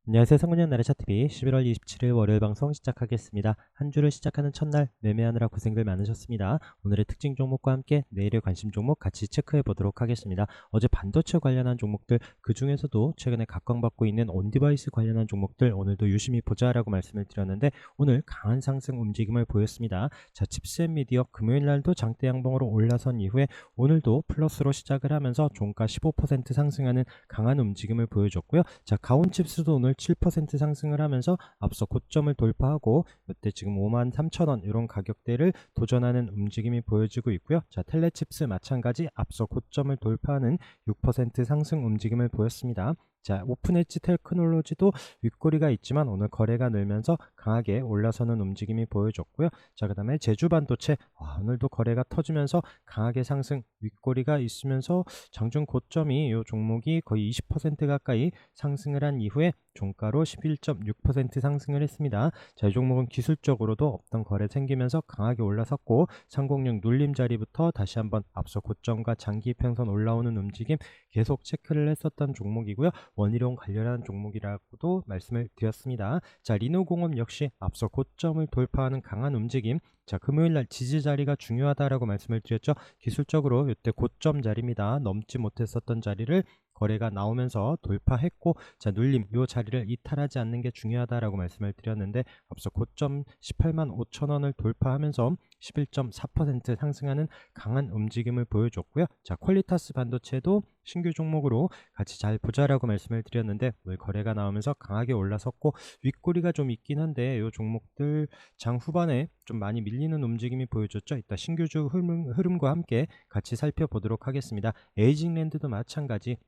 안녕하세요. 상문형 나래차TV 11월 27일 월요일 방송 시작하겠습니다. 한 주를 시작하는 첫날 매매하느라 고생들 많으셨습니다. 오늘의 특징 종목과 함께 내일의 관심 종목 같이 체크해 보도록 하겠습니다. 어제 반도체 관련한 종목들, 그 중에서도 최근에 각광받고 있는 온디바이스 관련한 종목들 오늘도 유심히 보자라고 말씀을 드렸는데 오늘 강한 상승 움직임을 보였습니다. 자, 칩스앤미디어 금요일 날도 장대 양봉으로 올라선 이후에 오늘도 플러스로 시작을 하면서 종가 15% 상승하는 강한 움직임을 보여줬고요. 자, 가온칩스도 오늘 7% 상승을 하면서 앞서 고점을 돌파하고 이때 지금 53,000원 이런 가격대를 도전하는 움직임이 보여지고 있고요. 자, 텔레칩스 마찬가지 앞서 고점을 돌파하는 6% 상승 움직임을 보였습니다. 자, 오픈엣지 테크놀로지도 윗꼬리가 있지만 오늘 거래가 늘면서 강하게 올라서는 움직임이 보여줬고요. 자, 그 다음에 제주반도체 오늘도 거래가 터지면서 강하게 상승, 윗꼬리가 있으면서 장중 고점이 이 종목이 거의 20% 가까이 상승을 한 이후에 종가로 11.6% 상승을 했습니다. 자, 이 종목은 기술적으로도 없던 거래 생기면서 강하게 올라섰고 306 눌림 자리부터 다시 한번 앞서 고점과 장기 이평선 올라오는 움직임 계속 체크를 했었던 종목이고요. 원희룡 관련한 종목이라고도 말씀을 드렸습니다. 자, 리노공업 역시 앞서 고점을 돌파하는 강한 움직임. 자, 금요일날 지지 자리가 중요하다라고 말씀을 드렸죠. 기술적으로 이때 고점 자리입니다. 넘지 못했었던 자리를 거래가 나오면서 돌파했고, 자, 눌림 이 자리를 이탈하지 않는 게 중요하다라고 말씀을 드렸는데 앞서 고점 18만 5천 원을 돌파하면서 11.4% 상승하는 강한 움직임을 보여줬고요. 자, 퀄리타스 반도체도 신규 종목으로 같이 잘 보자라고 말씀을 드렸는데 오늘 거래가 나오면서 강하게 올라섰고 윗꼬리가 좀 있긴 한데 이 종목들 장 후반에 좀 많이 밀리는 움직임이 보여줬죠. 이따 신규주 흐름과 함께 같이 살펴보도록 하겠습니다. 에이징랜드도 마찬가지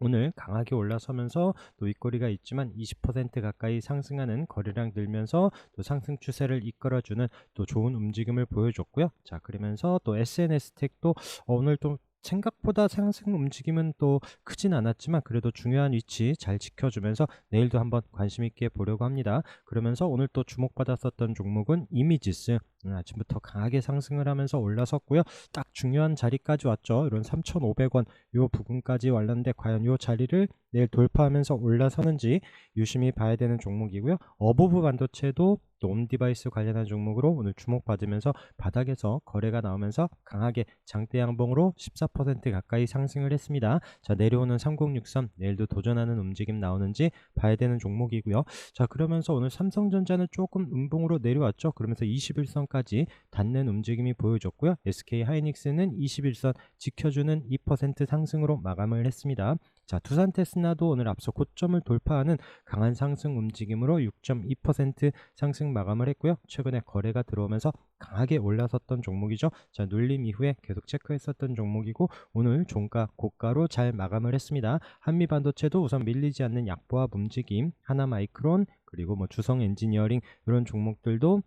오늘 강하게 올라서면서 또 윗꼬리가 있지만 20% 가까이 상승하는 거래량 늘면서 또 상승 추세를 이끌어주는 또 좋은 움직임을 보여줬고요. 자, 그러면서 또 SNS텍도 오늘 또 생각보다 상승 움직임은 또 크진 않았지만 그래도 중요한 위치 잘 지켜주면서 내일도 한번 관심 있게 보려고 합니다. 그러면서 오늘 또 주목받았었던 종목은 이미지스 아침부터 강하게 상승을 하면서 올라섰고요. 딱 중요한 자리까지 왔죠. 이런 3,500원 요 부분까지 왔는데 과연 요 자리를 내일 돌파하면서 올라서는지 유심히 봐야 되는 종목이고요. 어보브 반도체도 또 온디바이스 관련한 종목으로 오늘 주목받으면서 바닥에서 거래가 나오면서 강하게 장대 양봉으로 14% 가까이 상승을 했습니다. 자, 내려오는 3063 내일도 도전하는 움직임 나오는지 봐야 되는 종목이고요. 자, 그러면서 오늘 삼성전자는 조금 음봉으로 내려왔죠. 그러면서 21선까지 닿는 움직임이 보여줬고요. SK하이닉스는 21선 지켜주는 2% 상승으로 마감을 했습니다. 자, 두산테스나도 오늘 앞서 고점을 돌파하는 강한 상승 움직임으로 6.2% 상승 마감을 했고요. 최근에 거래가 들어오면서 강하게 올라섰던 종목이죠. 자, 눌림 이후에 계속 체크했었던 종목이고 오늘 종가 고가로 잘 마감을 했습니다. 한미반도체도 우선 밀리지 않는 약보합 움직임, 하나마이크론 그리고 뭐 주성 엔지니어링 이런 종목들도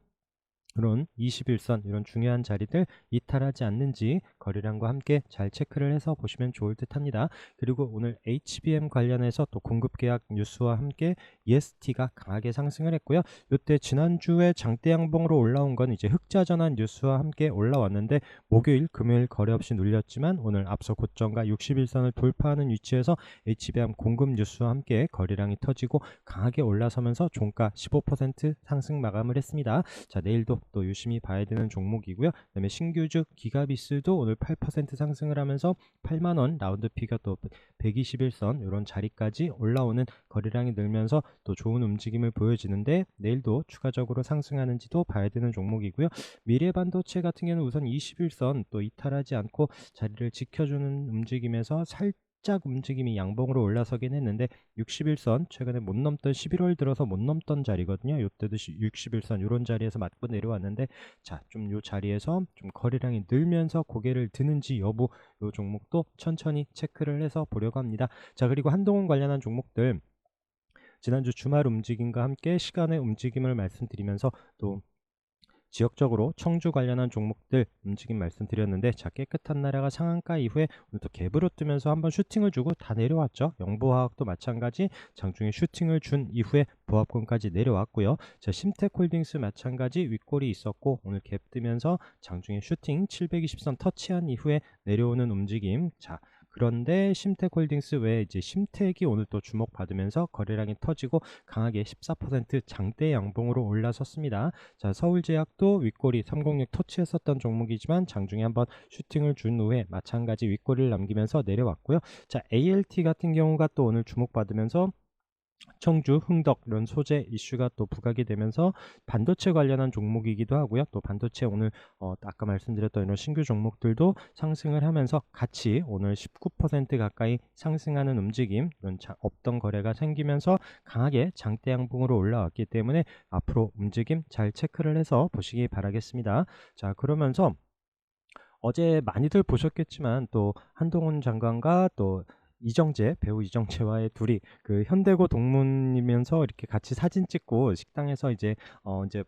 그런 21선 이런 중요한 자리들 이탈하지 않는지 거래량과 함께 잘 체크를 해서 보시면 좋을 듯 합니다. 그리고 오늘 HBM 관련해서 또 공급 계약 뉴스와 함께 EST가 강하게 상승을 했고요. 이때 지난주에 장대 양봉으로 올라온 건 이제 흑자 전환 뉴스와 함께 올라왔는데 목요일 금요일 거래 없이 눌렸지만 오늘 앞서 고점과 61선을 돌파하는 위치에서 HBM 공급 뉴스와 함께 거래량이 터지고 강하게 올라서면서 종가 15% 상승 마감을 했습니다. 자, 내일도 또 유심히 봐야 되는 종목이고요. 그다음에 신규주 기가비스도 오늘 8% 상승을 하면서 8만원 라운드 피가 또 121선 이런 자리까지 올라오는 거래량이 늘면서 또 좋은 움직임을 보여지는데 내일도 추가적으로 상승하는지도 봐야 되는 종목이고요. 미래반도체 같은 경우는 우선 21선 또 이탈하지 않고 자리를 지켜주는 움직임에서 살짝 움직임이 양봉으로 올라서긴 했는데 61선 최근에 못 넘던 11월 들어서 못 넘던 자리거든요. 이때도 61선 이런 자리에서 맞고 내려왔는데 자, 좀 요 자리에서 좀 거래량이 늘면서 고개를 드는지 여부 요 종목도 천천히 체크를 해서 보려고 합니다. 자, 그리고 한동훈 관련한 종목들 지난주 주말 움직임과 함께 시간의 움직임을 말씀드리면서 또 지역적으로 청주 관련한 종목들 움직임 말씀드렸는데 자, 깨끗한 나라가 상한가 이후에 오늘 또 갭으로 뜨면서 한번 슈팅을 주고 다 내려왔죠. 영보화학도 마찬가지 장중에 슈팅을 준 이후에 보합권까지 내려왔고요. 자, 심텍홀딩스 마찬가지 윗골이 있었고 오늘 갭 뜨면서 장중에 슈팅 720선 터치한 이후에 내려오는 움직임. 자, 그런데 심택홀딩스 외에 이제 심택이 오늘 또 주목받으면서 거래량이 터지고 강하게 14% 장대 양봉으로 올라섰습니다. 자, 서울제약도 윗꼬리 306 터치했었던 종목이지만 장중에 한번 슈팅을 준 후에 마찬가지 윗꼬리를 남기면서 내려왔고요. 자, ALT 같은 경우가 또 오늘 주목받으면서 청주, 흥덕 이런 소재 이슈가 또 부각이 되면서 반도체 관련한 종목이기도 하고요. 또 반도체 오늘 아까 말씀드렸던 이런 신규 종목들도 상승을 하면서 같이 오늘 19% 가까이 상승하는 움직임, 이런 없던 거래가 생기면서 강하게 장대 양봉으로 올라왔기 때문에 앞으로 움직임 잘 체크를 해서 보시기 바라겠습니다. 자, 그러면서 어제 많이들 보셨겠지만 또 한동훈 장관과 또 배우 이정재와의 둘이 그 현대고 동문이면서 이렇게 같이 사진 찍고 식당에서 이제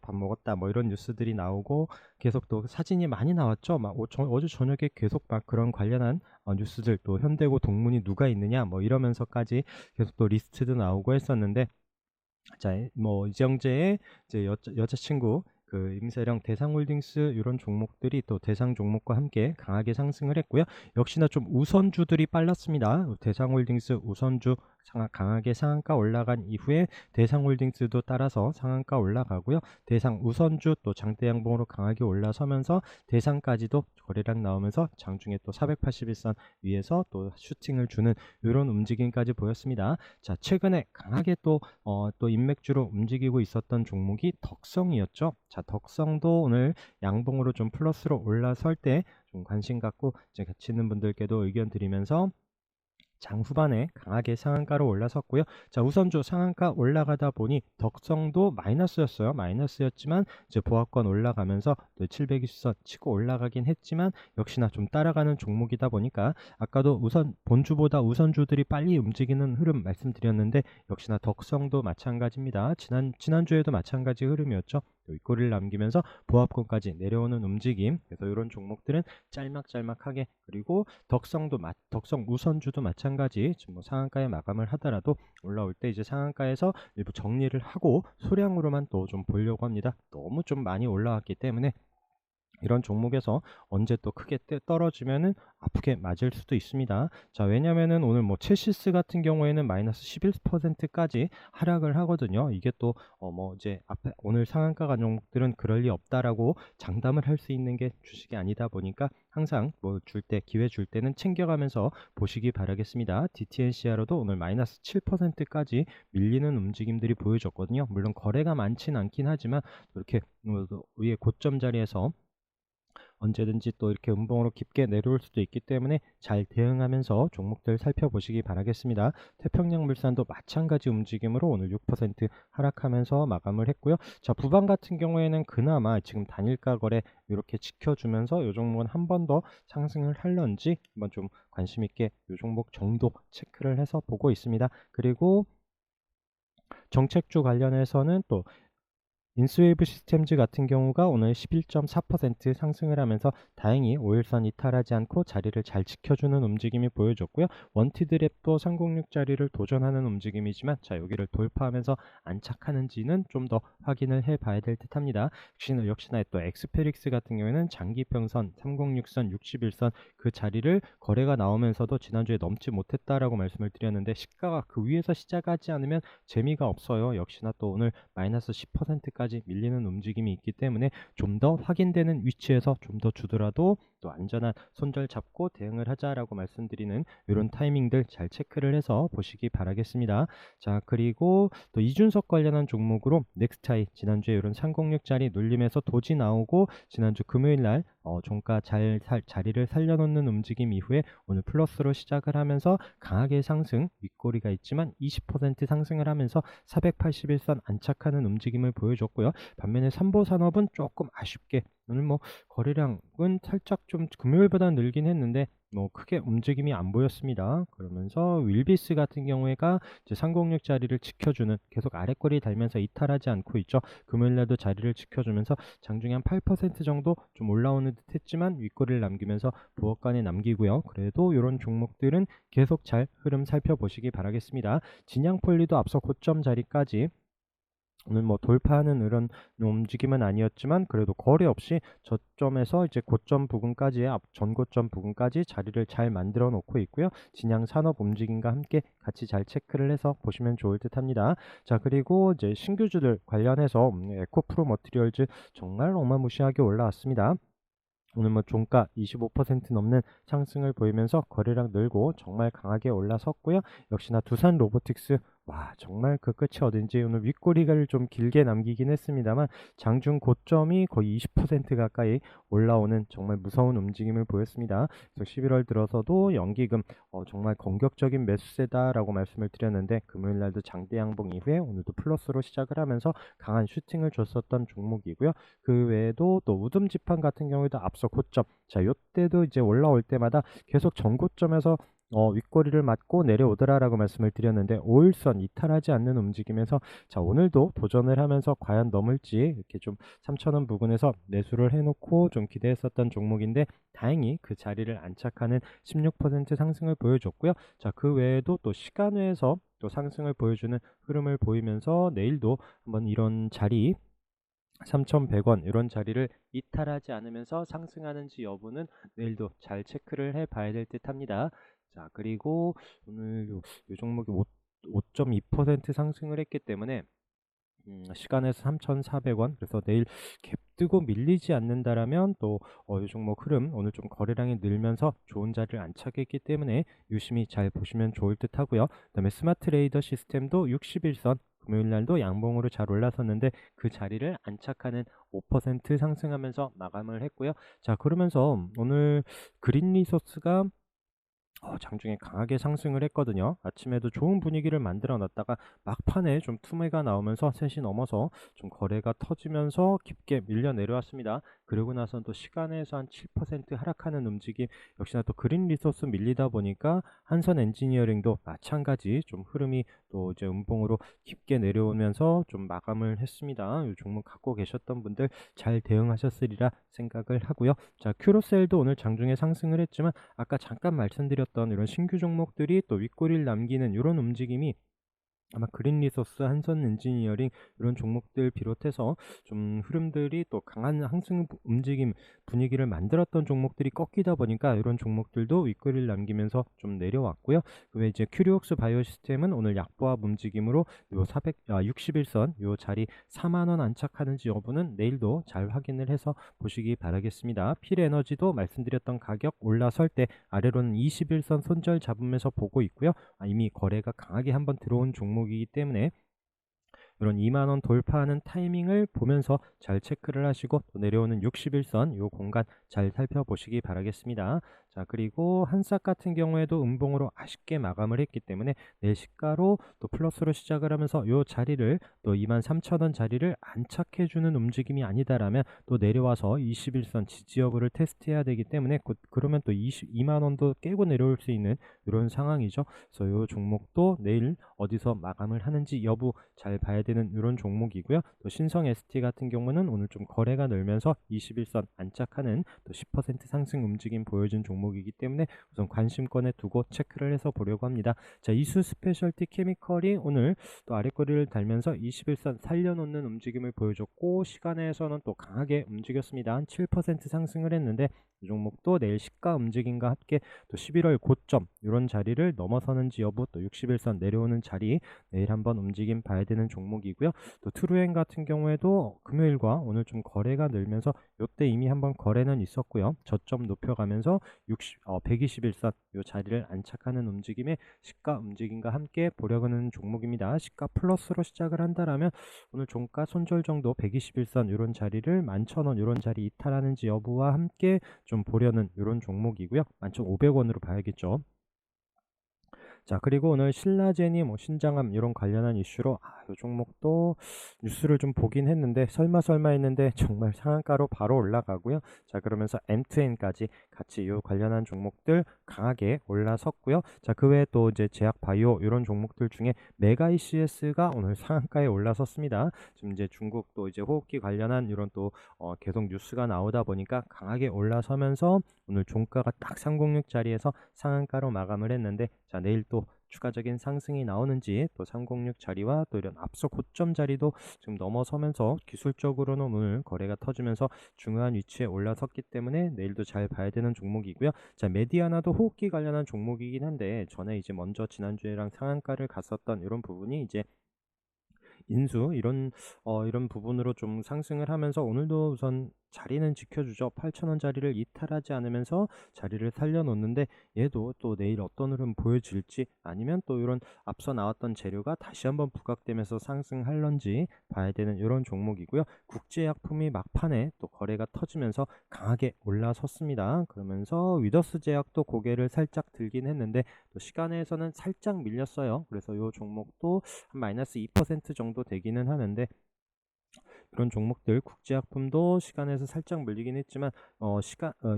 밥 먹었다 뭐 이런 뉴스들이 나오고 계속 또 사진이 많이 나왔죠. 막 어제 저녁에 계속 막 그런 관련한 뉴스들, 또 현대고 동문이 누가 있느냐 뭐 이러면서까지 계속 또 리스트도 나오고 했었는데, 자, 뭐 이정재의 이제 여자친구 그 임세령, 대상홀딩스 이런 종목들이 또 대상 종목과 함께 강하게 상승을 했고요. 역시나 좀 우선주들이 빨랐습니다. 대상홀딩스 우선주 강하게 상한가 올라간 이후에 대상홀딩스도 따라서 상한가 올라가고요. 대상 우선주 또 장대 양봉으로 강하게 올라서면서 대상까지도 거래량 나오면서 장중에 또 481선 위에서 또 슈팅을 주는 이런 움직임까지 보였습니다. 자, 최근에 강하게 또 인맥주로 움직이고 있었던 종목이 덕성이었죠. 자, 덕성도 오늘 양봉으로 좀 플러스로 올라설 때 좀 관심 갖고 이제 같이 있는 분들께도 의견 드리면서 장 후반에 강하게 상한가로 올라섰고요. 자, 우선주 상한가 올라가다 보니 덕성도 마이너스였어요. 마이너스였지만 이제 보합권 올라가면서 720선 치고 올라가긴 했지만 역시나 좀 따라가는 종목이다 보니까 아까도 우선 본주보다 우선주들이 빨리 움직이는 흐름 말씀드렸는데 역시나 덕성도 마찬가지입니다. 지난주에도 마찬가지 흐름이었죠. 윗꼬리를 남기면서 보합권까지 내려오는 움직임. 그래서 이런 종목들은 짤막짤막하게, 그리고 덕성 우선주도 마찬가지 지금 뭐 상한가에 마감을 하더라도 올라올 때 이제 상한가에서 일부 정리를 하고 소량으로만 또 좀 보려고 합니다. 너무 좀 많이 올라왔기 때문에 이런 종목에서 언제 또 크게 떨어지면은 아프게 맞을 수도 있습니다. 자, 왜냐면은 오늘 뭐 첼시스 같은 경우에는 마이너스 11%까지 하락을 하거든요. 이게 또 뭐 이제 앞에 오늘 상한가 간 종목들은 그럴 리 없다라고 장담을 할 수 있는 게 주식이 아니다 보니까 항상 뭐 기회 줄 때는 챙겨가면서 보시기 바라겠습니다. DTNCR로도 오늘 마이너스 7%까지 밀리는 움직임들이 보여졌거든요. 물론 거래가 많진 않긴 하지만 이렇게 위에 고점 자리에서 언제든지 또 이렇게 음봉으로 깊게 내려올 수도 있기 때문에 잘 대응하면서 종목들 살펴보시기 바라겠습니다. 태평양물산도 마찬가지 움직임으로 오늘 6% 하락하면서 마감을 했고요. 자, 부방 같은 경우에는 그나마 지금 단일가 거래 이렇게 지켜주면서 이 종목은 한 번 더 상승을 할런지 한번 좀 관심 있게 이 종목 정도 체크를 해서 보고 있습니다. 그리고 정책주 관련해서는 또 인스웨이브 시스템즈 같은 경우가 오늘 11.4% 상승을 하면서 다행히 5일선 이탈하지 않고 자리를 잘 지켜주는 움직임이 보여줬고요. 원티드랩도 306 자리를 도전하는 움직임이지만 자, 여기를 돌파하면서 안착하는지는 좀 더 확인을 해봐야 될 듯합니다. 역시나 또 엑스페릭스 같은 경우에는 장기평선 306선 61선 그 자리를 거래가 나오면서도 지난주에 넘지 못했다라고 말씀을 드렸는데 시가가 그 위에서 시작하지 않으면 재미가 없어요. 역시나 또 오늘 마이너스 10%까지 밀리는 움직임이 있기 때문에 좀 더 확인되는 위치에서 좀 더 주더라도 또 안전한 손절 잡고 대응을 하자라고 말씀드리는 이런 타이밍들 잘 체크를 해서 보시기 바라겠습니다. 자, 그리고 또 이준석 관련한 종목으로 넥스타이 지난주에 이런 306짜리 눌림에서 도지 나오고 지난주 금요일날 종가 자리를 살려놓는 움직임 이후에 오늘 플러스로 시작을 하면서 강하게 상승, 윗꼬리가 있지만 20% 상승을 하면서 481선 안착하는 움직임을 보여줬고요. 반면에 삼보산업은 조금 아쉽게 오늘 뭐 거래량은 살짝 좀 금요일보다 늘긴 했는데 뭐 크게 움직임이 안 보였습니다. 그러면서 윌비스 같은 경우에가 이제 306 자리를 지켜주는, 계속 아래꼬리 달면서 이탈하지 않고 있죠. 금요일날도 자리를 지켜주면서 장중에 한 8% 정도 좀 올라오는 듯 했지만 윗꼬리를 남기면서 부업간에 남기고요. 그래도 이런 종목들은 계속 잘 흐름 살펴보시기 바라겠습니다. 진양폴리도 앞서 고점 자리까지 오늘 뭐 돌파하는 이런 움직임은 아니었지만 그래도 거래 없이 저점에서 이제 고점 부근까지 앞 전고점 부근까지 자리를 잘 만들어 놓고 있고요. 진양 산업 움직임과 함께 같이 잘 체크를 해서 보시면 좋을 듯합니다. 자, 그리고 이제 신규주들 관련해서 에코프로 머티리얼즈 정말 어마무시하게 올라왔습니다. 오늘 뭐 종가 25% 넘는 상승을 보이면서 거래량 늘고 정말 강하게 올라섰고요. 역시나 두산 로보틱스, 와 정말 그 끝이 어딘지 오늘 윗꼬리를 좀 길게 남기긴 했습니다만 장중 고점이 거의 20% 가까이 올라오는 정말 무서운 움직임을 보였습니다. 그래서 11월 들어서도 연기금 정말 공격적인 매수세다라고 말씀을 드렸는데 금요일 날도 장대 양봉 이후에 오늘도 플러스로 시작을 하면서 강한 슈팅을 줬었던 종목이고요. 그 외에도 또 우듬 지판 같은 경우에도 앞서 고점, 자 요때도 이제 올라올 때마다 계속 전고점에서 윗꼬리를 맞고 내려오더라라고 말씀을 드렸는데 5일선 이탈하지 않는 움직임에서 자 오늘도 도전을 하면서 과연 넘을지 이렇게 좀 3,000원 부근에서 매수를 해놓고 좀 기대했었던 종목인데 다행히 그 자리를 안착하는 16% 상승을 보여줬고요. 자 그 외에도 또 시간외에서 또 상승을 보여주는 흐름을 보이면서 내일도 한번 이런 자리 3,100원 이런 자리를 이탈하지 않으면서 상승하는지 여부는 내일도 잘 체크를 해 봐야 될 듯 합니다. 자, 그리고 오늘 요 종목이 5.2% 상승을 했기 때문에 시간에서 3,400원, 그래서 내일 갭 뜨고 밀리지 않는다라면 또 이 종목 흐름 오늘 좀 거래량이 늘면서 좋은 자리를 안착했기 때문에 유심히 잘 보시면 좋을 듯 하고요. 그다음에 스마트 레이더 시스템도 61선 금요일 날도 양봉으로 잘 올라섰는데 그 자리를 안착하는 5% 상승하면서 마감을 했고요. 자, 그러면서 오늘 그린 리소스가 장중에 강하게 상승을 했거든요. 아침에도 좋은 분위기를 만들어 놨다가 막판에 좀 투매가 나오면서 3시 넘어서 좀 거래가 터지면서 깊게 밀려 내려왔습니다. 그러고 나선 또 시간에서 한 7% 하락하는 움직임, 역시나 또 그린 리소스 밀리다 보니까 한선 엔지니어링도 마찬가지 좀 흐름이 또 이제 음봉으로 깊게 내려오면서 좀 마감을 했습니다. 이 종목 갖고 계셨던 분들 잘 대응하셨으리라 생각을 하고요. 자, 큐로셀도 오늘 장중에 상승을 했지만 아까 잠깐 말씀드렸던 이런 신규 종목들이 또 윗꼬리를 남기는 이런 움직임이 아마 그린 리소스, 한선 엔지니어링 이런 종목들 비롯해서 좀 흐름들이 또 강한 상승 움직임 분위기를 만들었던 종목들이 꺾이다 보니까 이런 종목들도 윗꼬리를 남기면서 좀 내려왔고요. 그 외에 이제 큐리옥스 바이오 시스템은 오늘 약보합 움직임으로 요 61선 요 자리 4만 원 안착하는지 여부는 내일도 잘 확인을 해서 보시기 바라겠습니다. 필에너지도 말씀드렸던 가격 올라설 때 아래로는 21선 손절 잡으면서 보고 있고요. 이미 거래가 강하게 한번 들어온 종목이기 때문에 이런 2만 원 돌파하는 타이밍을 보면서 잘 체크를 하시고 또 내려오는 61선 요 공간 잘 살펴보시기 바라겠습니다. 자, 그리고 한싹 같은 경우에도 음봉으로 아쉽게 마감을 했기 때문에 내일 시가로 또 플러스로 시작을 하면서 요 자리를 또 23,000원 자리를 안착해주는 움직임이 아니다라면 또 내려와서 21선 지지 여부를 테스트해야 되기 때문에 그러면 또 22만 원도 깨고 내려올 수 있는 이런 상황이죠. 그래서 요 종목도 내일 어디서 마감을 하는지 여부 잘 봐야 되는 이런 종목이고요. 또 신성 ST 같은 경우는 오늘 좀 거래가 늘면서 21선 안착하는 또 10% 상승 움직임 보여준 종목이기 때문에 우선 관심권에 두고 체크를 해서 보려고 합니다. 자, 이수 스페셜티 케미컬이 오늘 또 아래꼬리를 달면서 21선 살려놓는 움직임을 보여줬고 시간에서는 또 강하게 움직였습니다. 한 7% 상승을 했는데 이 종목도 내일 시가 움직임과 함께 또 11월 고점 이런 자리를 넘어서는지 여부 또 61선 내려오는 자리 내일 한번 움직임 봐야 되는 종목이고요. 또 트루엔 같은 경우에도 금요일과 오늘 좀 거래가 늘면서 이때 이미 한번 거래는 있었고요. 저점 높여가면서 121선 이 자리를 안착하는 움직임에 시가 움직임과 함께 보려고 하는 종목입니다. 시가 플러스로 시작을 한다라면 오늘 종가 손절 정도 121선 이런 자리를 11,000원 이런 자리 이탈하는지 여부와 함께 좀 보려는 이런 종목이고요. 11,500원으로 봐야겠죠. 자, 그리고 오늘 신라제니 뭐 신장암 이런 관련한 이슈로 이 종목도 뉴스를 좀 보긴 했는데 설마 했는데 정말 상한가로 바로 올라가고요. 자, 그러면서 M2N까지 같이 이 관련한 종목들 강하게 올라섰고요. 자, 그 외에 또 이제 제약 바이오 이런 종목들 중에 메가 ECS가 오늘 상한가에 올라섰습니다. 지금 이제 중국 또 이제 호흡기 관련한 이런 또 계속 뉴스가 나오다 보니까 강하게 올라서면서 오늘 종가가 딱 306 자리에서 상한가로 마감을 했는데 자, 내일 또 추가적인 상승이 나오는지, 또 306 자리와 또 이런 앞서 고점 자리도 지금 넘어서면서 기술적으로는 오늘 거래가 터지면서 중요한 위치에 올라섰기 때문에 내일도 잘 봐야 되는 종목이고요. 자, 메디아나도 호흡기 관련한 종목이긴 한데, 전에 이제 먼저 지난주에랑 상한가를 갔었던 이런 부분이 이제 인수 이런 부분으로 좀 상승을 하면서 오늘도 우선 자리는 지켜주죠. 8,000원 자리를 이탈하지 않으면서 자리를 살려놓는데, 얘도 또 내일 어떤 흐름 보여질지, 아니면 또 이런 앞서 나왔던 재료가 다시 한번 부각되면서 상승할런지 봐야 되는 이런 종목이고요. 국제약품이 막판에 또 거래가 터지면서 강하게 올라섰습니다. 그러면서 위더스 제약도 고개를 살짝 들긴 했는데 또 시간에서는 살짝 밀렸어요. 그래서 이 종목도 한 마이너스 2% 정도 되기는 하는데, 그런 종목들 국제약품도 시간에서 살짝 물리긴 했지만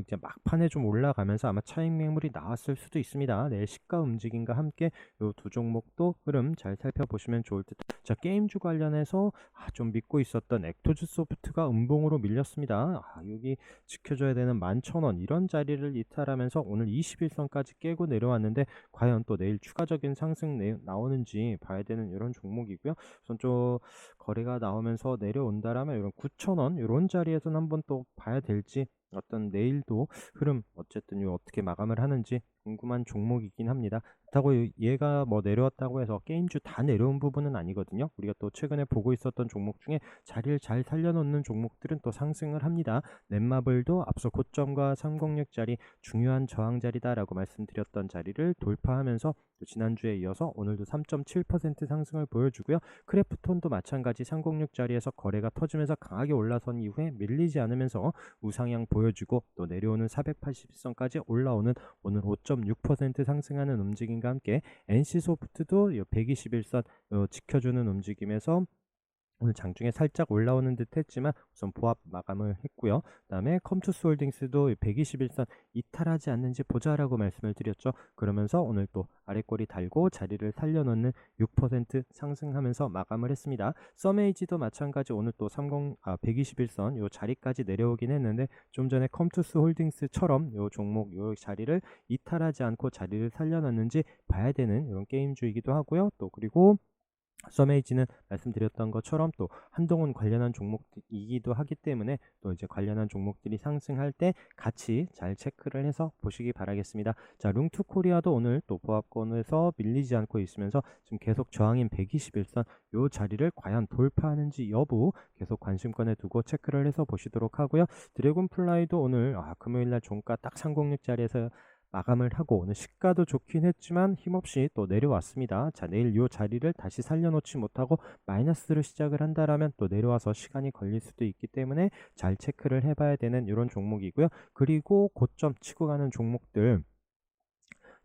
이제 막판에 좀 올라가면서 아마 차익 매물이 나왔을 수도 있습니다. 내일 시가 움직임과 함께 이 두 종목도 흐름 잘 살펴보시면 좋을 듯. 자, 게임주 관련해서 좀 믿고 있었던 액토즈 소프트가 음봉으로 밀렸습니다. 여기 지켜줘야 되는 11,000원 이런 자리를 이탈하면서 오늘 21선까지 깨고 내려왔는데, 과연 또 내일 추가적인 상승 나오는지 봐야 되는 이런 종목이고요. 우선 좀 거래가 나오면서 내려온다라면 이런 9,000원 이런 자리에서는 한번 또 봐야 될지, 어떤 내일도 흐름 어쨌든 어떻게 마감을 하는지 궁금한 종목이긴 합니다. 그렇다고 얘가 뭐 내려왔다고 해서 게임주 다 내려온 부분은 아니거든요. 우리가 또 최근에 보고 있었던 종목 중에 자리를 잘 살려놓는 종목들은 또 상승을 합니다. 넷마블도 앞서 고점과 306 자리 중요한 저항 자리다라고 말씀드렸던 자리를 돌파하면서 또 지난주에 이어서 오늘도 3.7% 상승을 보여주고요. 크래프톤도 마찬가지 306 자리에서 거래가 터지면서 강하게 올라선 이후에 밀리지 않으면서 우상향 보여주고 또 내려오는 480선까지 올라오는 오늘 5.6% 상승하는 움직임과 함께 NC소프트도 121선 지켜주는 움직임에서 오늘 장중에 살짝 올라오는 듯 했지만 우선 보합 마감을 했고요. 그 다음에 컴투스홀딩스도 121선 이탈하지 않는지 보자라고 말씀을 드렸죠. 그러면서 오늘 또 아래꼬리 달고 자리를 살려놓는 6% 상승하면서 마감을 했습니다. 썸에이지도 마찬가지 오늘 또 121선 요 자리까지 내려오긴 했는데, 좀 전에 컴투스홀딩스처럼 요 종목 요 자리를 이탈하지 않고 자리를 살려놨는지 봐야 되는 이런 게임주이기도 하고요. 또 그리고 썸에이지는 말씀드렸던 것처럼 또 한동훈 관련한 종목이기도 하기 때문에 또 이제 관련한 종목들이 상승할 때 같이 잘 체크를 해서 보시기 바라겠습니다. 자, 룽투코리아도 오늘 또 보합권에서 밀리지 않고 있으면서 지금 계속 저항인 121선 요 자리를 과연 돌파하는지 여부 계속 관심권에 두고 체크를 해서 보시도록 하고요. 드래곤플라이도 오늘 금요일날 종가 딱 306 자리에서 마감을 하고 오늘 시가도 좋긴 했지만 힘없이 또 내려왔습니다. 자, 내일 이 자리를 다시 살려놓지 못하고 마이너스로 시작을 한다라면 또 내려와서 시간이 걸릴 수도 있기 때문에 잘 체크를 해봐야 되는 이런 종목이고요. 그리고 고점 치고 가는 종목들,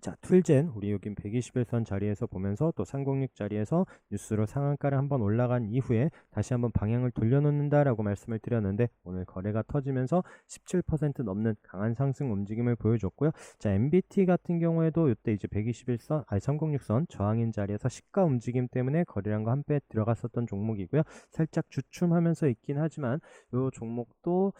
자, 툴젠 우리 여긴 121선 자리에서 보면서 또 306 자리에서 뉴스로 상한가를 한번 올라간 이후에 다시 한번 방향을 돌려놓는다라고 말씀을 드렸는데, 오늘 거래가 터지면서 17% 넘는 강한 상승 움직임을 보여줬고요. 자, MBT 같은 경우에도 이때 이제 306선 저항인 자리에서 시가 움직임 때문에 거래량과 함께 들어갔었던 종목이고요. 살짝 주춤하면서 있긴 하지만 이 종목도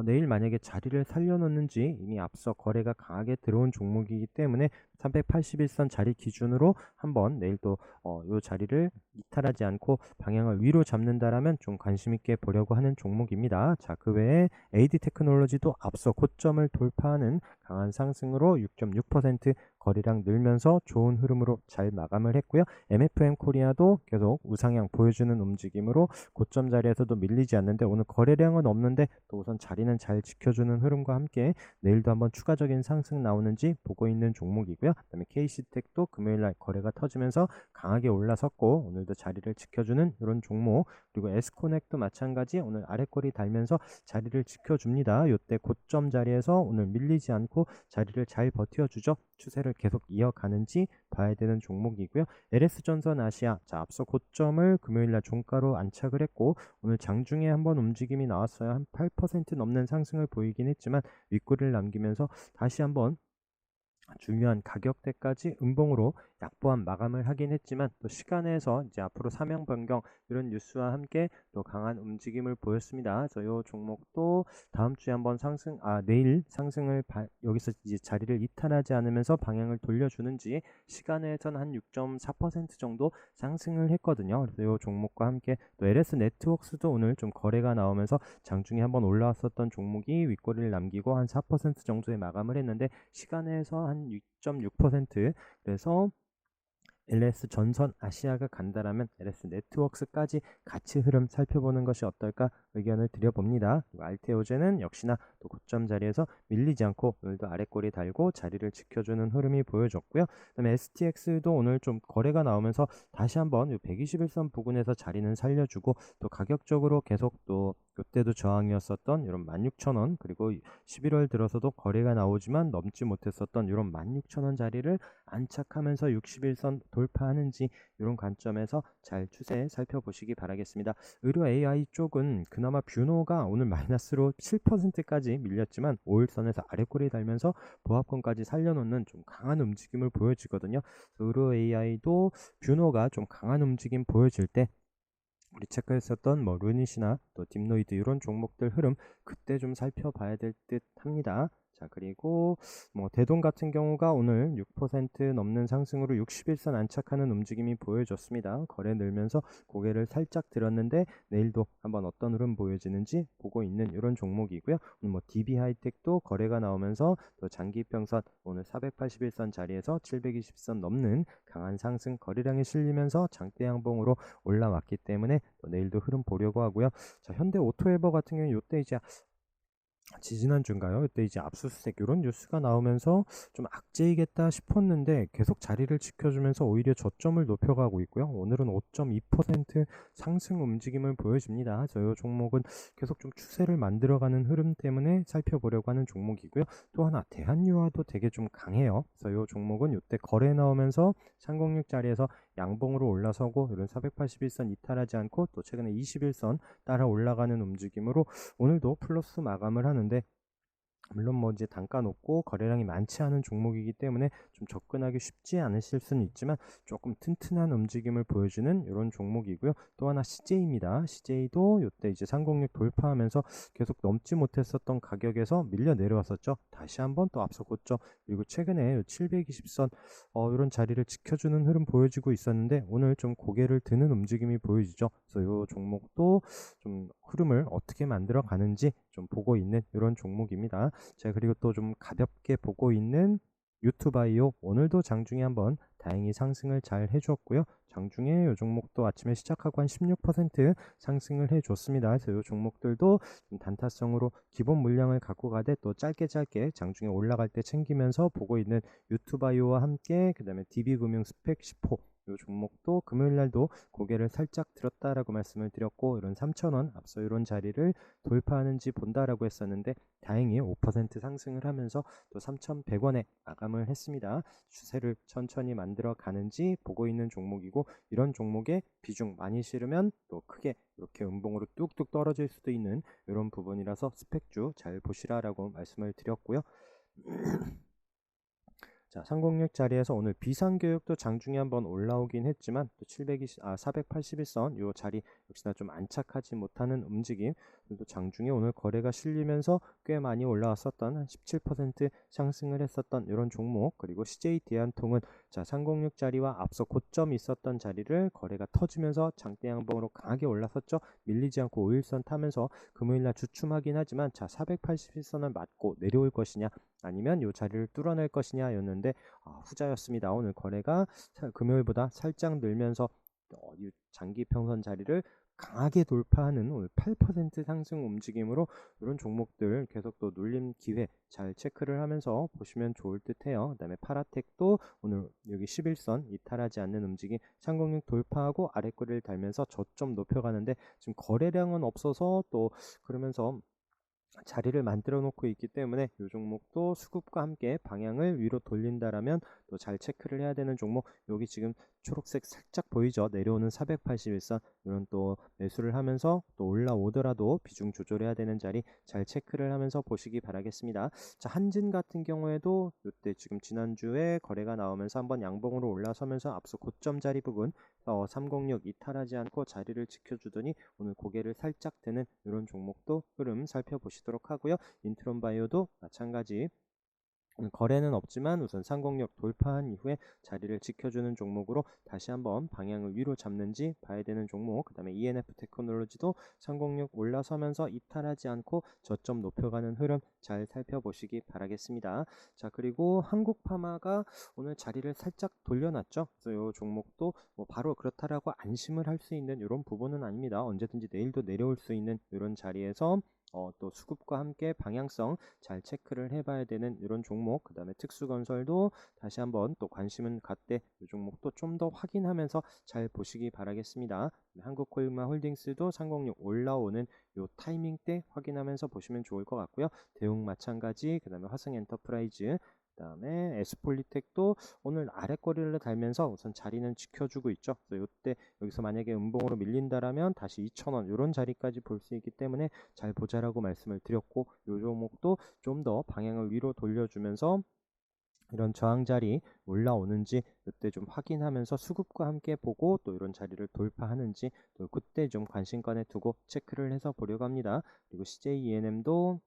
내일 만약에 자리를 살려놓는지, 이미 앞서 거래가 강하게 들어온 종목이기 때문에 381선 자리 기준으로 한번 내일 또 이 자리를 이탈하지 않고 방향을 위로 잡는다라면 좀 관심 있게 보려고 하는 종목입니다. 자, 그 외에 AD 테크놀로지도 앞서 고점을 돌파하는 강한 상승으로 6.6% 거래량 늘면서 좋은 흐름으로 잘 마감을 했고요. MFM 코리아도 계속 우상향 보여주는 움직임으로 고점 자리에서도 밀리지 않는데, 오늘 거래량은 없는데 또 우선 자리는 잘 지켜주는 흐름과 함께 내일도 한번 추가적인 상승 나오는지 보고 있는 종목이고요. 그다음에 KC텍도 금요일날 거래가 터지면서 강하게 올라섰고 오늘도 자리를 지켜주는 이런 종목, 그리고 에스코넥도 마찬가지 오늘 아래꼬리 달면서 자리를 지켜줍니다. 이때 고점 자리에서 오늘 밀리지 않고 자리를 잘 버텨주죠. 추세를 계속 이어가는지 봐야 되는 종목이고요. LS전선 아시아, 자, 앞서 고점을 금요일날 종가로 안착을 했고 오늘 장중에 한번 움직임이 나왔어요. 한 8% 넘는 상승을 보이긴 했지만 윗골을 남기면서 다시 한번 중요한 가격대까지 음봉으로 약보합 마감을 하긴 했지만 또 시간에서 이제 앞으로 사명 변경 이런 뉴스와 함께 또 강한 움직임을 보였습니다. 그래서 이 종목도 다음 주에 한번 내일 상승을 여기서 이제 자리를 이탈하지 않으면서 방향을 돌려주는지 시간에서는 한 6.4% 정도 상승을 했거든요. 그래서 이 종목과 함께 또 LS 네트워크스도 오늘 좀 거래가 나오면서 장중에 한번 올라왔었던 종목이 윗꼬리를 남기고 한 4% 정도의 마감을 했는데 시간에서 한 6.6% 그래서 LS 전선 아시아가 간다라면 LS 네트워크스까지 같이 흐름 살펴보는 것이 어떨까 의견을 드려봅니다. 그리고 알테오제는 역시나 또 고점 자리에서 밀리지 않고 오늘도 아래꼬리 달고 자리를 지켜주는 흐름이 보여졌고요. 그다음에 STX도 오늘 좀 거래가 나오면서 다시 한번 121선 부근에서 자리는 살려주고 또 가격적으로 계속 또 그때도 저항이었었던 이런 16,000원 그리고 11월 들어서도 거래가 나오지만 넘지 못했었던 이런 16,000원 자리를 안착하면서 61선 돌파하는지 이런 관점에서 잘 추세 살펴보시기 바라겠습니다. 의료 AI 쪽은 그나마 뷰노가 오늘 마이너스로 7%까지 밀렸지만 5일선에서 아래꼬리 달면서 보합권까지 살려놓는 좀 강한 움직임을 보여지거든요. 의료 AI도 뷰노가 좀 강한 움직임 보여질 때 우리 체크했었던 뭐 루닛이나 또 딥노이드 이런 종목들 흐름 그때 좀 살펴봐야 될 듯 합니다. 자, 그리고 뭐 대동 같은 경우가 오늘 6% 넘는 상승으로 61선 안착하는 움직임이 보여졌습니다. 거래 늘면서 고개를 살짝 들었는데 내일도 한번 어떤 흐름 보여지는지 보고 있는 이런 종목이고요. 오늘 뭐 DB 하이텍도 거래가 나오면서 또 장기 평선 오늘 481선 자리에서 720선 넘는 강한 상승 거래량이 실리면서 장대 양봉으로 올라왔기 때문에 또 내일도 흐름 보려고 하고요. 자, 현대 오토에버 같은 경우는 이때 이제 지지난주인가요? 그때 이제 압수수색 이런 뉴스가 나오면서 좀 악재이겠다 싶었는데 계속 자리를 지켜주면서 오히려 저점을 높여가고 있고요. 오늘은 5.2% 상승 움직임을 보여줍니다. 저 종목은 계속 좀 추세를 만들어가는 흐름 때문에 살펴보려고 하는 종목이고요. 또 하나 대한유화도 되게 좀 강해요. 그래서 이 종목은 이때 거래 나오면서 306 자리에서 양봉으로 올라서고 이런 481선 이탈하지 않고 또 최근에 21선 따라 올라가는 움직임으로 오늘도 플러스 마감을 하는데 물론 뭐 이제 단가 높고 거래량이 많지 않은 종목이기 때문에 좀 접근하기 쉽지 않으실 수는 있지만 조금 튼튼한 움직임을 보여주는 이런 종목이고요. 또 하나 CJ입니다. CJ도 이때 이제 306 돌파하면서 계속 넘지 못했었던 가격에서 밀려 내려왔었죠. 다시 한번 또 앞서 고점 그리고 최근에 720선 이런 자리를 지켜주는 흐름 보여지고 있었는데 오늘 좀 고개를 드는 움직임이 보여지죠. 그래서 이 종목도 좀 흐름을 어떻게 만들어 가는지 좀 보고 있는 이런 종목입니다. 자, 그리고 또 좀 가볍게 보고 있는 유튜바이오 오늘도 장중에 한번 다행히 상승을 잘 해줬고요. 장중에 이 종목도 아침에 시작하고 한 16% 상승을 해줬습니다. 그래서 이 종목들도 좀 단타성으로 기본 물량을 갖고 가되 또 짧게 장중에 올라갈 때 챙기면서 보고 있는 유튜바이오와 함께 그 다음에 DB금융 스펙 10호 이 종목도 금요일 날도 고개를 살짝 들었다라고 말씀을 드렸고 이런 3,000원 앞서 이런 자리를 돌파하는지 본다라고 했었는데 다행히 5% 상승을 하면서 또 3,100원에 마감을 했습니다. 추세를 천천히 만들어 가는지 보고 있는 종목이고 이런 종목에 비중 많이 실으면 또 크게 이렇게 음봉으로 뚝뚝 떨어질 수도 있는 이런 부분이라서 스펙주 잘 보시라라고 말씀을 드렸고요. 자, 306 자리에서 오늘 비상교육도 장중에 한번 올라오긴 했지만 또 481선 요 자리 역시나 좀 안착하지 못하는 움직임 또 장중에 오늘 거래가 실리면서 꽤 많이 올라왔었던 한 17% 상승을 했었던 이런 종목 그리고 CJ 대한통은 자 306 자리와 앞서 고점이 있었던 자리를 거래가 터지면서 장대 양봉으로 강하게 올라섰죠. 밀리지 않고 5일선 타면서 금요일날 주춤하긴 하지만 자 481선을 맞고 내려올 것이냐 아니면 이 자리를 뚫어낼 것이냐 였는데 후자였습니다. 오늘 거래가 금요일보다 살짝 늘면서 이 장기 평선 자리를 강하게 돌파하는 오늘 8% 상승 움직임으로 이런 종목들 계속 또 눌림 기회 잘 체크를 하면서 보시면 좋을 듯해요. 그다음에 파라텍도 오늘 여기 11선 이탈하지 않는 움직임 306 돌파하고 아래꼬리를 달면서 저점 높여가는데 지금 거래량은 없어서 또 그러면서 자리를 만들어 놓고 있기 때문에 이 종목도 수급과 함께 방향을 위로 돌린다라면 또 잘 체크를 해야 되는 종목. 여기 지금 초록색 살짝 보이죠? 내려오는 481선 이런 또 매수를 하면서 또 올라오더라도 비중 조절해야 되는 자리 잘 체크를 하면서 보시기 바라겠습니다. 자, 한진 같은 경우에도 이때 지금 지난주에 거래가 나오면서 한번 양봉으로 올라서면서 앞서 고점 자리 부분 306 이탈하지 않고 자리를 지켜주더니 오늘 고개를 살짝 드는 이런 종목도 흐름 살펴보시도록 하고요. 인트론바이오도 마찬가지 거래는 없지만 우선 306 돌파한 이후에 자리를 지켜주는 종목으로 다시 한번 방향을 위로 잡는지 봐야 되는 종목. 그 다음에 ENF 테크놀로지도 306 올라서면서 이탈하지 않고 저점 높여가는 흐름 잘 살펴보시기 바라겠습니다. 자, 그리고 한국파마가 오늘 자리를 살짝 돌려놨죠. 그래서 이 종목도 뭐 바로 그렇다라고 안심을 할 수 있는 이런 부분은 아닙니다. 언제든지 내일도 내려올 수 있는 이런 자리에서 또 수급과 함께 방향성 잘 체크를 해봐야 되는 이런 종목. 그 다음에 특수건설도 다시 한번 또 관심은 갖되 이 종목도 좀 더 확인하면서 잘 보시기 바라겠습니다. 한국코인마홀딩스도 306 올라오는 요 타이밍 때 확인하면서 보시면 좋을 것 같고요. 대웅 마찬가지, 그 다음에 화승엔터프라이즈, 그 다음에 에스폴리텍도 오늘 아래꼬리를 달면서 우선 자리는 지켜주고 있죠. 그래서 이때 여기서 만약에 음봉으로 밀린다라면 다시 2,000원 이런 자리까지 볼 수 있기 때문에 잘 보자라고 말씀을 드렸고, 요 종목도 좀 더 방향을 위로 돌려주면서 이런 저항 자리 올라오는지 그때 좀 확인하면서 수급과 함께 보고 또 이런 자리를 돌파하는지 또 그때 좀 관심권에 두고 체크를 해서 보려고 합니다. 그리고 CJENM도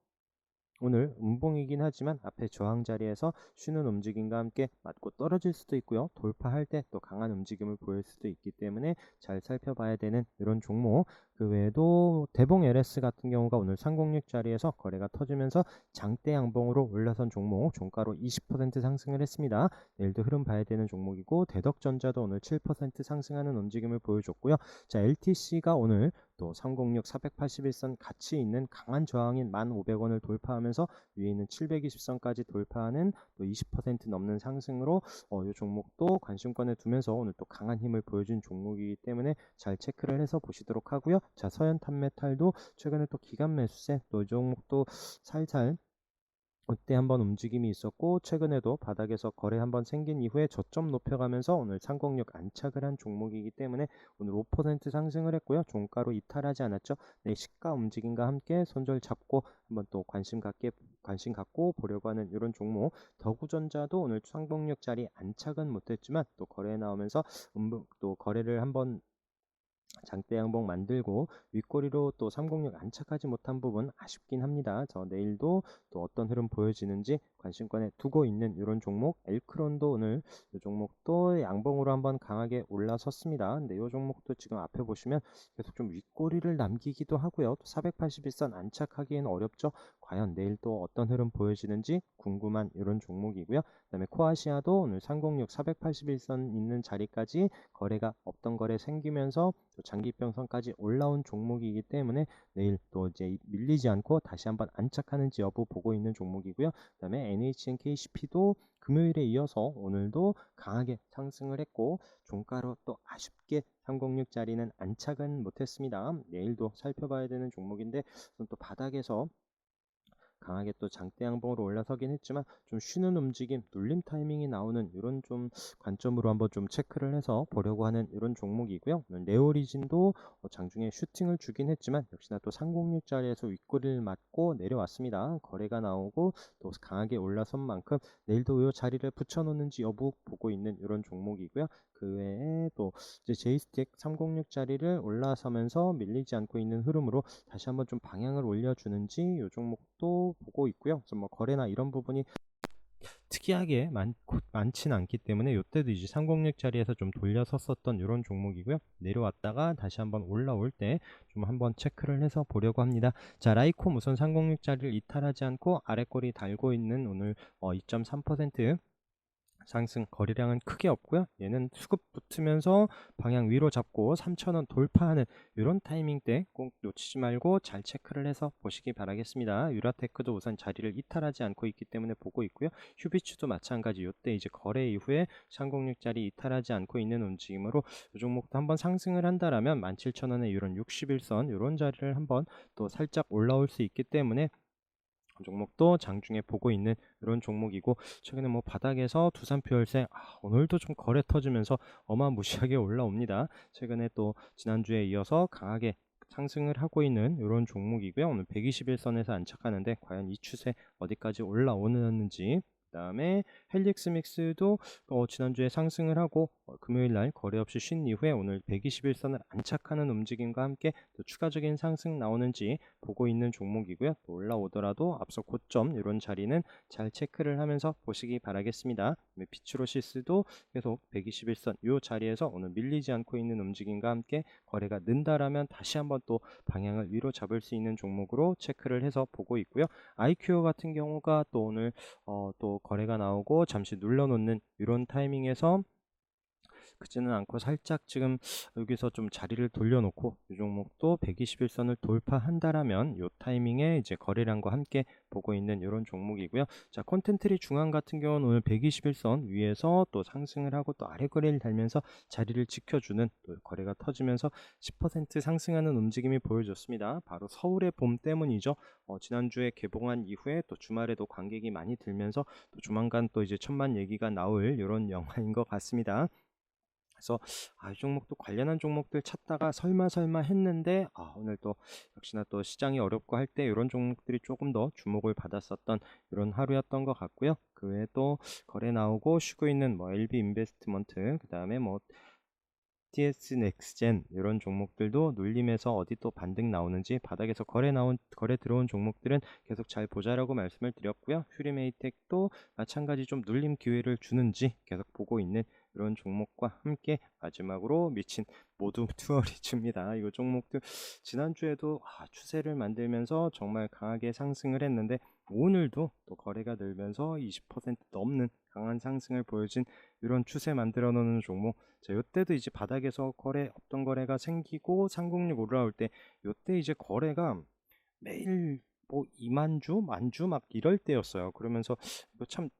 오늘 음봉이긴 하지만 앞에 저항 자리에서 쉬는 움직임과 함께 맞고 떨어질 수도 있고요. 돌파할 때 또 강한 움직임을 보일 수도 있기 때문에 잘 살펴봐야 되는 이런 종목. 그 외에도 대봉 LS 같은 경우가 오늘 306 자리에서 거래가 터지면서 장대 양봉으로 올라선 종목, 종가로 20% 상승을 했습니다. 내일도 흐름 봐야 되는 종목이고, 대덕전자도 오늘 7% 상승하는 움직임을 보여줬고요. 자, LTC가 오늘 또 306 481선 같이 있는 강한 저항인 1,500원을 돌파하면서 위에 있는 720선까지 돌파하는 또 20% 넘는 상승으로 이 종목도 관심권에 두면서 오늘 또 강한 힘을 보여준 종목이기 때문에 잘 체크를 해서 보시도록 하고요. 자, 서현탄메탈도 최근에 또 기관 매수세, 또 이 종목도 살살 그때 한번 움직임이 있었고, 최근에도 바닥에서 거래 한번 생긴 이후에 저점 높여가면서 오늘 306 안착을 한 종목이기 때문에 오늘 5% 상승을 했고요. 종가로 이탈하지 않았죠. 네, 시가 움직임과 함께 손절 잡고 한번 또 관심 갖고 보려고 하는 이런 종목. 더구전자도 오늘 306 자리 안착은 못했지만 또 거래에 나오면서 또 거래를 한번 장대 양봉 만들고 윗꼬리로 또 306 안착하지 못한 부분 아쉽긴 합니다. 저 내일도 또 어떤 흐름 보여지는지 관심권에 두고 있는 이런 종목. 엘크론도 오늘 이 종목도 양봉으로 한번 강하게 올라섰습니다. 근데 이 종목도 지금 앞에 보시면 계속 좀 윗꼬리를 남기기도 하고요. 또 481선 안착하기에는 어렵죠. 과연 내일 또 어떤 흐름 보여지는지 궁금한 이런 종목이고요. 그 다음에 코아시아도 오늘 306 481선 있는 자리까지 거래가 없던 거래 생기면서 또 장기평선까지 올라온 종목이기 때문에 내일 또 이제 밀리지 않고 다시 한번 안착하는지 여부 보고 있는 종목이고요. 그 다음에 NHNKCP도 금요일에 이어서 오늘도 강하게 상승을 했고, 종가로 또 아쉽게 306 자리는 안착은 못했습니다. 내일도 살펴봐야 되는 종목인데 또 바닥에서 강하게 또 장대 양봉으로 올라서긴 했지만 좀 쉬는 움직임, 눌림 타이밍이 나오는 이런 좀 관점으로 한번 좀 체크를 해서 보려고 하는 이런 종목이고요. 네오리진도 장중에 슈팅을 주긴 했지만 역시나 또 306 자리에서 윗꼬리를 맞고 내려왔습니다. 거래가 나오고 또 강하게 올라선 만큼 내일도 이 자리를 붙여놓는지 여부 보고 있는 이런 종목이고요. 그 외에 또 이제 제이스텍 306 자리를 올라서면서 밀리지 않고 있는 흐름으로 다시 한번 좀 방향을 올려주는지 이 종목도 보고 있고요. 그래서 뭐 거래나 이런 부분이 특이하게 많지는 않기 때문에 이때도 이제 306 자리에서 좀 돌려섰었던 이런 종목이고요. 내려왔다가 다시 한번 올라올 때 좀 한번 체크를 해서 보려고 합니다. 자, 라이콤 우선 306 자리를 이탈하지 않고 아래꼬리 달고 있는 오늘 2.3% 상승, 거래량은 크게 없고요. 얘는 수급 붙으면서 방향 위로 잡고 3,000원 돌파하는 이런 타이밍 때 꼭 놓치지 말고 잘 체크를 해서 보시기 바라겠습니다. 유라테크도 우선 자리를 이탈하지 않고 있기 때문에 보고 있고요. 휴비츠도 마찬가지. 이때 이제 거래 이후에 306 자리 이탈하지 않고 있는 움직임으로 이 종목도 한번 상승을 한다라면 17,000원의 이런 61선 이런 자리를 한번 또 살짝 올라올 수 있기 때문에 종목도 장중에 보고 있는 이런 종목이고, 최근에 뭐 바닥에서 두산표 열쇠 오늘도 좀 거래 터지면서 어마무시하게 올라옵니다. 최근에 또 지난주에 이어서 강하게 상승을 하고 있는 이런 종목이고요. 오늘 121선에서 안착하는데 과연 이 추세 어디까지 올라오는지, 그 다음에 헬릭스믹스도 지난주에 상승을 하고 금요일날 거래 없이 쉰 이후에 오늘 121선을 안착하는 움직임과 함께 또 추가적인 상승 나오는지 보고 있는 종목이고요. 또 올라오더라도 앞서 고점 이런 자리는 잘 체크를 하면서 보시기 바라겠습니다. 피츠로시스도 계속 121선 이 자리에서 오늘 밀리지 않고 있는 움직임과 함께 거래가 는다라면 다시 한번 또 방향을 위로 잡을 수 있는 종목으로 체크를 해서 보고 있고요. IQ 같은 경우가 또 오늘 또 거래가 나오고 잠시 눌러놓는 이런 타이밍에서 그지는 않고 살짝 지금 여기서 좀 자리를 돌려놓고 이 종목도 121선을 돌파한다라면 이 타이밍에 이제 거래량과 함께 보고 있는 이런 종목이고요. 자, 콘텐트리 중앙 같은 경우는 오늘 121선 위에서 또 상승을 하고 또 아래 거래를 달면서 자리를 지켜주는 또 거래가 터지면서 10% 상승하는 움직임이 보여졌습니다. 바로 서울의 봄 때문이죠. 지난주에 개봉한 이후에 또 주말에도 관객이 많이 들면서 또 조만간 또 이제 천만 얘기가 나올 이런 영화인 것 같습니다. 그래서 이 종목도 관련한 종목들 찾다가 설마 했는데 오늘 또 역시나 또 시장이 어렵고 할 때 이런 종목들이 조금 더 주목을 받았었던 이런 하루였던 것 같고요. 그 외에 또 거래 나오고 쉬고 있는 뭐 LB 인베스트먼트, 그 다음에 뭐 TS 넥스젠 이런 종목들도 눌림에서 어디 또 반등 나오는지, 바닥에서 거래 들어온 종목들은 계속 잘 보자라고 말씀을 드렸고요. 휴리메이텍도 마찬가지 좀 눌림 기회를 주는지 계속 보고 있는 이런 종목과 함께 마지막으로 미친 모두 투어리즈입니다. 이거 종목들 지난주에도 추세를 만들면서 정말 강하게 상승을 했는데 오늘도 또 거래가 늘면서 20% 넘는 강한 상승을 보여준 이런 추세 만들어 놓는 종목. 자, 이때도 이제 바닥에서 없던 거래가 생기고 상공률 올라올 때 이때 이제 거래가 매일 뭐 2만 주, 만 주 막 이럴 때였어요. 그러면서 이거 참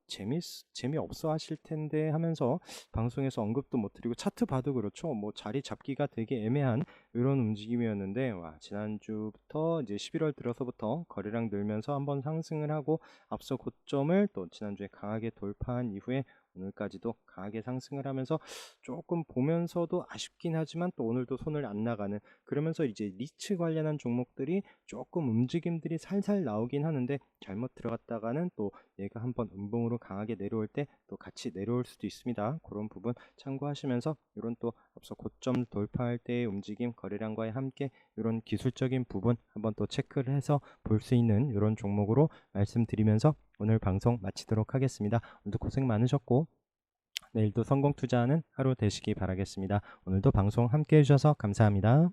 재미없어 하실 텐데 하면서 방송에서 언급도 못 드리고, 차트 봐도 그렇죠. 뭐 자리 잡기가 되게 애매한 이런 움직임이었는데 지난주부터 이제 11월 들어서부터 거래량 늘면서 한번 상승을 하고 앞서 고점을 또 지난주에 강하게 돌파한 이후에 오늘까지도 강하게 상승을 하면서 조금 보면서도 아쉽긴 하지만 또 오늘도 손을 안 나가는, 그러면서 이제 리츠 관련한 종목들이 조금 움직임들이 살살 나오긴 하는데 잘못 들어갔다가는 또 얘가 한번 음봉으로 강하게 내려올 때 또 같이 내려올 수도 있습니다. 그런 부분 참고하시면서 이런 또 앞서 고점 돌파할 때의 움직임, 거래량과 함께 이런 기술적인 부분 한번 또 체크를 해서 볼 수 있는 이런 종목으로 말씀드리면서 오늘 방송 마치도록 하겠습니다. 오늘도 고생 많으셨고 내일도 성공 투자하는 하루 되시기 바라겠습니다. 오늘도 방송 함께 해주셔서 감사합니다.